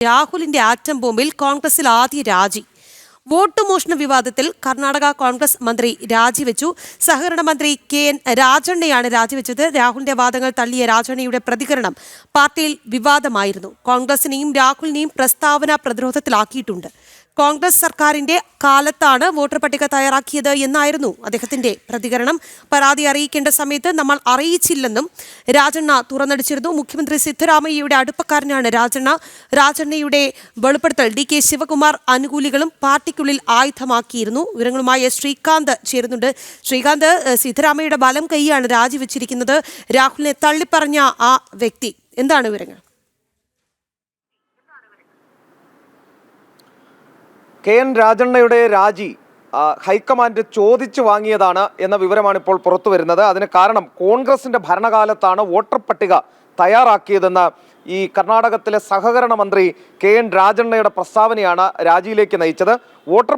രാഹുലിന്റെ ആറ്റം ബോംബിൽ കോൺഗ്രസിൽ ആദ്യ രാജി. വോട്ട് മോഷണ വിവാദത്തിൽ കർണാടക കോൺഗ്രസ് മന്ത്രി രാജിവെച്ചു. സഹകരണ മന്ത്രി KN രാജണ്ണയാണ് രാജിവെച്ചത്. രാഹുലിന്റെ വാദങ്ങൾ തള്ളിയ രാജണ്ണയുടെ പ്രതികരണം പാർട്ടിയിൽ വിവാദമായിരുന്നു. കോൺഗ്രസിനെയും രാഹുലിനെയും പ്രസ്താവന പ്രതിരോധത്തിലാക്കിയിട്ടുണ്ട്. കോൺഗ്രസ് സർക്കാരിന്റെ കാലത്താണ് വോട്ടർ പട്ടിക തയ്യാറാക്കിയത് എന്നായിരുന്നു അദ്ദേഹത്തിന്റെ പ്രതികരണം. പരാതി അറിയിക്കേണ്ട സമയത്ത് നമ്മൾ അറിയിച്ചില്ലെന്നും രാജണ്ണ തുറന്നടിച്ചിരുന്നു. മുഖ്യമന്ത്രി സിദ്ധരാമയ്യയുടെ അടുപ്പക്കാരനാണ് രാജണ്ണ. രാജണ്ണയുടെ വെളിപ്പെടുത്തൽ DK ശിവകുമാർ അനുകൂലികളും പാർട്ടിക്കുള്ളിൽ ആയുധമാക്കിയിരുന്നു. വിവരങ്ങളുമായി ശ്രീകാന്ത് ചേരുന്നുണ്ട്. ശ്രീകാന്ത്, സിദ്ധരാമയ്യയുടെ വലം കൈയാണ് രാജിവെച്ചിരിക്കുന്നത്. രാഹുലിനെ തള്ളിപ്പറഞ്ഞ ആ വ്യക്തി, എന്താണ് വിവരങ്ങൾ? KN രാജണ്ണയുടെ രാജി ഹൈക്കമാൻഡ് ചോദിച്ചു വാങ്ങിയതാണ് എന്ന വിവരമാണ് ഇപ്പോൾ പുറത്തു വരുന്നത്. അതിന് കാരണം കോൺഗ്രസിന്റെ ഭരണകാലത്താണ് വോട്ടർ പട്ടിക തയ്യാറാക്കിയതെന്ന് ഈ കർണാടകത്തിലെ സഹകരണ മന്ത്രി KN രാജണ്ണയുടെ പ്രസ്താവനയാണ് രാജിയിലേക്ക് നയിച്ചത്. വോട്ടർ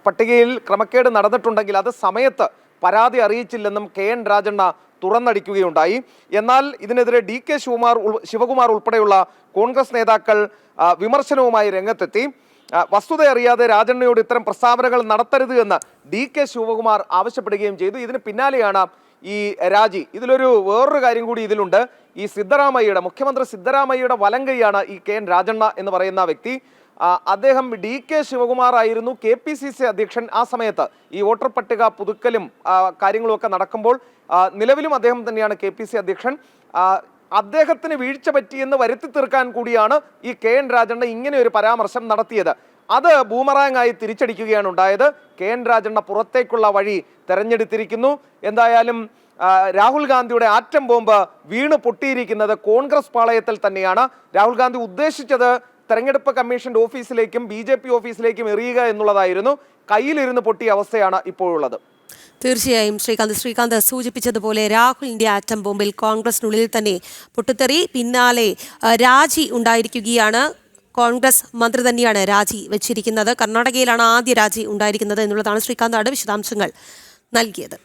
പട്ടികയിൽ ക്രമക്കേട് നടന്നിട്ടുണ്ടെങ്കിൽ അത് സമയത്ത് പരാതി അറിയിച്ചില്ലെന്നും KN രാജണ്ണ തുറന്നടിക്കുകയുണ്ടായി. എന്നാൽ ഇതിനെതിരെ DK ശിവകുമാർ ഉൾപ്പെടെയുള്ള കോൺഗ്രസ് നേതാക്കൾ വിമർശനവുമായി രംഗത്തെത്തി. വസ്തുത അറിയാതെ രാജണ്ണയോട് ഇത്തരം പ്രസ്താവനകൾ നടത്തരുത് എന്ന് DK ശിവകുമാർ ആവശ്യപ്പെടുകയും ചെയ്തു. ഇതിന് പിന്നാലെയാണ് ഈ രാജി. ഇതിലൊരു വേറൊരു കാര്യം കൂടി ഇതിലുണ്ട്. ഈ മുഖ്യമന്ത്രി സിദ്ധരാമയ്യയുടെ വലങ്കൈയാണ് ഈ KN രാജണ്ണ എന്ന് പറയുന്ന വ്യക്തി. അദ്ദേഹം DK ശിവകുമാർ ആയിരുന്നു KPCC അധ്യക്ഷൻ ആ സമയത്ത്. ഈ വോട്ടർ പട്ടിക പുതുക്കലും കാര്യങ്ങളുമൊക്കെ നടക്കുമ്പോൾ നിലവിലും അദ്ദേഹം തന്നെയാണ് KPCC അധ്യക്ഷൻ. അദ്ദേഹത്തിന് വീഴ്ച പറ്റിയെന്ന് വരുത്തി തീർക്കാൻ കൂടിയാണ് ഈ KN രാജണ്ണ ഇങ്ങനെ ഒരു പരാമർശം നടത്തിയത്. അത് ബൂമറാങ് ആയി തിരിച്ചടിക്കുകയാണ് ഉണ്ടായത്. KN രാജണ്ണ പുറത്തേക്കുള്ള വഴി തെരഞ്ഞെടുത്തിരിക്കുന്നു. എന്തായാലും രാഹുൽ ഗാന്ധിയുടെ ആറ്റം ബോംബ് വീണ് പൊട്ടിയിരിക്കുന്നത് കോൺഗ്രസ് പാളയത്തിൽ തന്നെയാണ്. രാഹുൽ ഗാന്ധി ഉദ്ദേശിച്ചത് തെരഞ്ഞെടുപ്പ് കമ്മീഷന്റെ ഓഫീസിലേക്കും BJP ഓഫീസിലേക്കും എറിയുക എന്നുള്ളതായിരുന്നു. കയ്യിലിരുന്ന് പൊട്ടിയ അവസ്ഥയാണ് ഇപ്പോഴുള്ളത്. തീർച്ചയായും ശ്രീകാന്ത് സൂചിപ്പിച്ചതുപോലെ രാഹുലിന്റെ ആറ്റം ബോംബിൽ കോൺഗ്രസിനുള്ളിൽ തന്നെ പൊട്ടിത്തെറി, പിന്നാലെ രാജി ഉണ്ടായിരിക്കുകയാണ്. കോൺഗ്രസ് മന്ത്രി തന്നെയാണ് രാജി വെച്ചിരിക്കുന്നത്. കർണാടകയിലാണ് ആദ്യ രാജി ഉണ്ടായിരിക്കുന്നത് എന്നുള്ളതാണ് ശ്രീകാന്താണ് വിശദാംശങ്ങൾ നൽകിയത്.